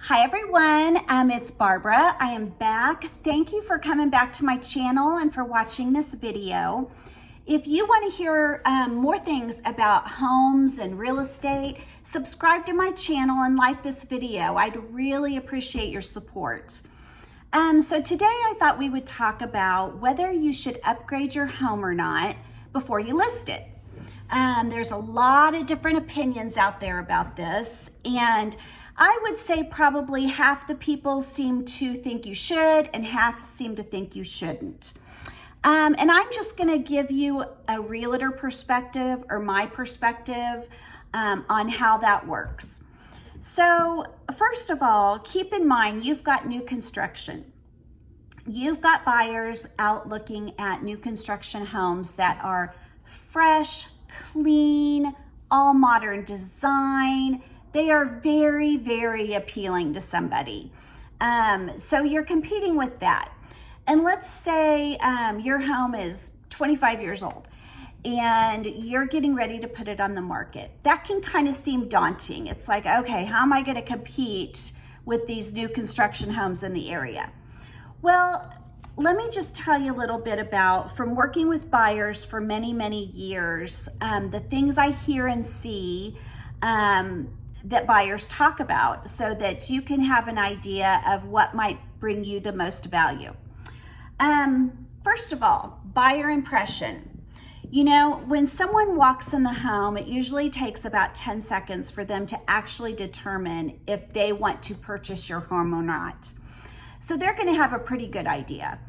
Hi everyone, it's Barbara. I am back. Thank you for coming back to my channel and for watching this video. If you want to hear more things about homes and real estate, subscribe to my channel and like this video. I'd really appreciate your support. So today I thought we would talk about whether you should upgrade your home or not before you list it. There's a lot of different opinions out there about this, and I would say probably half the people seem to think you should and half seem to think you shouldn't. And I'm just going to give you a realtor perspective or my perspective on how that works. So first of all, keep in mind you've got new construction. You've got buyers out looking at new construction homes that are fresh, clean, all modern design. They are very, very appealing to somebody. So you're competing with that. And let's say your home is 25 years old and you're getting ready to put it on the market. That can kind of seem daunting. It's like, okay, how am I going to compete with these new construction homes in the area? Well, let me just tell you a little bit about, from working with buyers for many, many years, the things I hear and see that buyers talk about so that you can have an idea of what might bring you the most value. First of all, buyer impression. You know, when someone walks in the home, it usually takes about 10 seconds for them to actually determine if they want to purchase your home or not. So they're going to have a pretty good idea.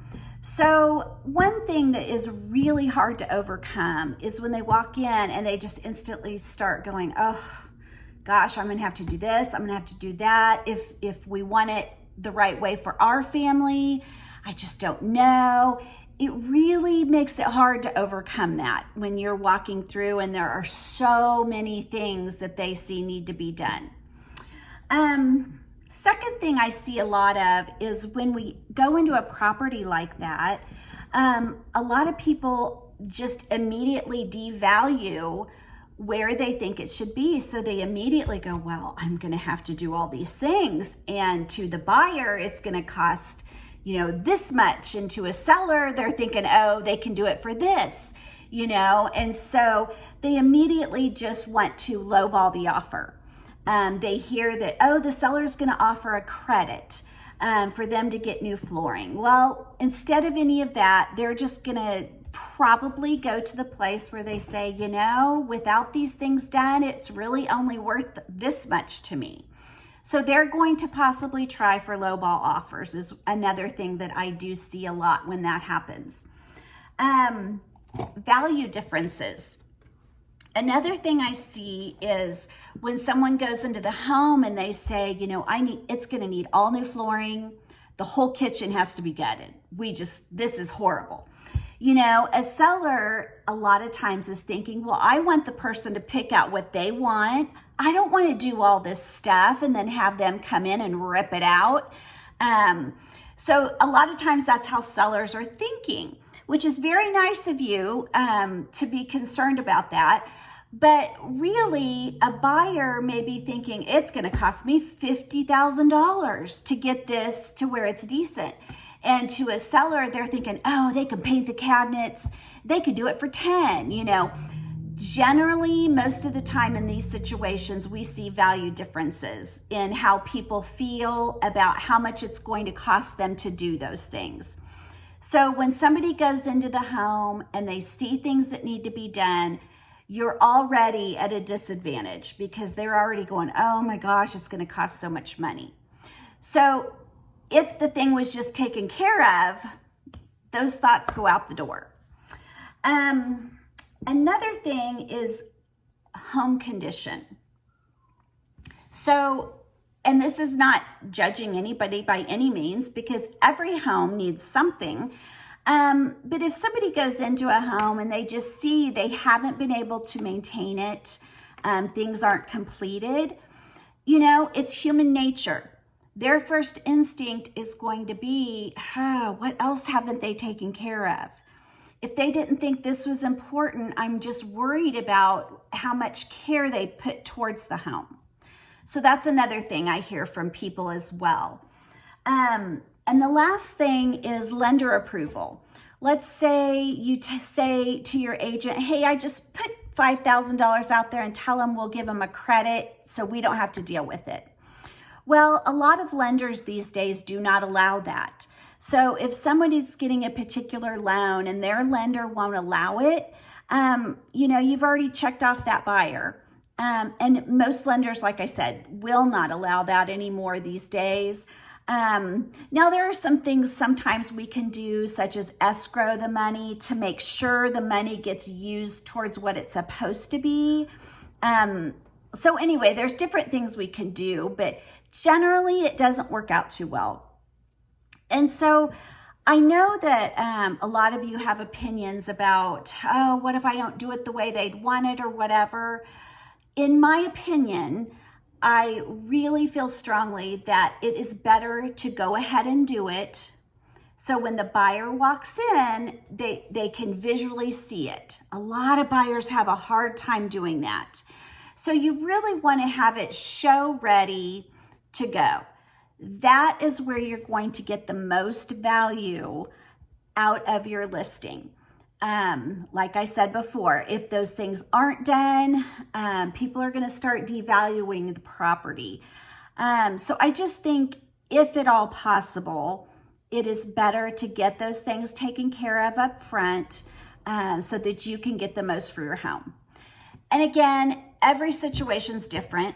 So one thing that is really hard to overcome is when they walk in and they just instantly start going, oh, gosh, I'm going to have to do this. I'm going to have to do that. If we want it the right way for our family, I just don't know. It really makes it hard to overcome that when you're walking through and there are so many things that they see need to be done. Second thing I see a lot of is when we go into a property like that, a lot of people just immediately devalue where they think it should be. So they immediately go, well, I'm going to have to do all these things. And to the buyer, it's going to cost, this much. And to a seller, they're thinking, oh, they can do it for this, And so they immediately just want to lowball the offer. They hear that, oh, the seller's going to offer a credit for them to get new flooring. Well, instead of any of that, they're just going to probably go to the place where they say, without these things done, it's really only worth this much to me. So they're going to possibly try for lowball offers is another thing that I do see a lot when that happens. Value differences. Another thing I see is when someone goes into the home and they say, it's going to need all new flooring. The whole kitchen has to be gutted. This is horrible. A seller a lot of times is thinking, well, I want the person to pick out what they want. I don't want to do all this stuff and then have them come in and rip it out. So a lot of times that's how sellers are thinking, which is very nice of you to be concerned about that. But really, a buyer may be thinking it's going to cost me $50,000 to get this to where it's decent. And to a seller, they're thinking, oh, they can paint the cabinets. They could do it for 10, Generally, most of the time in these situations, we see value differences in how people feel about how much it's going to cost them to do those things. So when somebody goes into the home and they see things that need to be done, you're already at a disadvantage because they're already going, oh my gosh, it's going to cost so much money. So if the thing was just taken care of, those thoughts go out the door. Another thing is home condition. So, and this is not judging anybody by any means because every home needs something. But if somebody goes into a home and they just see they haven't been able to maintain it, things aren't completed, it's human nature. Their first instinct is going to be, what else haven't they taken care of? If they didn't think this was important, I'm just worried about how much care they put towards the home. So that's another thing I hear from people as well. And the last thing is lender approval. Let's say you say to your agent, hey, I just put $5,000 out there, and tell them we'll give them a credit so we don't have to deal with it. Well, a lot of lenders these days do not allow that. So if somebody's getting a particular loan and their lender won't allow it, you've already checked off that buyer. And most lenders, like I said, will not allow that anymore these days. Now there are some things sometimes we can do, such as escrow the money to make sure the money gets used towards what it's supposed to be. So anyway, there's different things we can do, but generally it doesn't work out too well. And so I know that a lot of you have opinions about, oh, what if I don't do it the way they'd want it or whatever. In my opinion, I really feel strongly that it is better to go ahead and do it. So when the buyer walks in, they can visually see it. A lot of buyers have a hard time doing that. So you really want to have it show ready to go. That is where you're going to get the most value out of your listing. Like I said before, if those things aren't done, people are going to start devaluing the property. So I just think, if at all possible, it is better to get those things taken care of up front, so that you can get the most for your home. And again, every situation's different.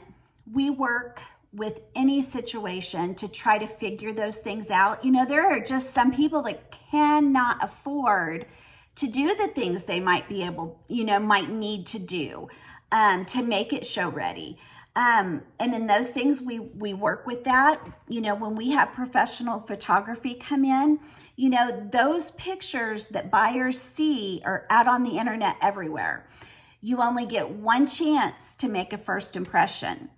We work with any situation to try to figure those things out. There are just some people that cannot afford to do the things they might need to do to make it show ready. And in those things, we work with that. When we have professional photography come in, those pictures that buyers see are out on the internet everywhere. You only get one chance to make a first impression.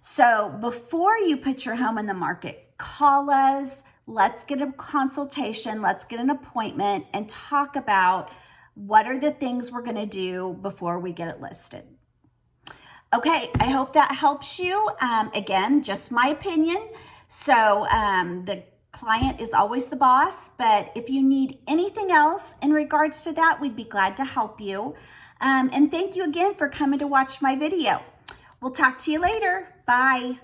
So before you put your home in the market, call us. Let's get a consultation. Let's get an appointment and talk about what are the things we're going to do before we get it listed. Okay, I hope that helps you. Again, just my opinion. So the client is always the boss, but if you need anything else in regards to that, we'd be glad to help you. And thank you again for coming to watch my video. We'll talk to you later. Bye.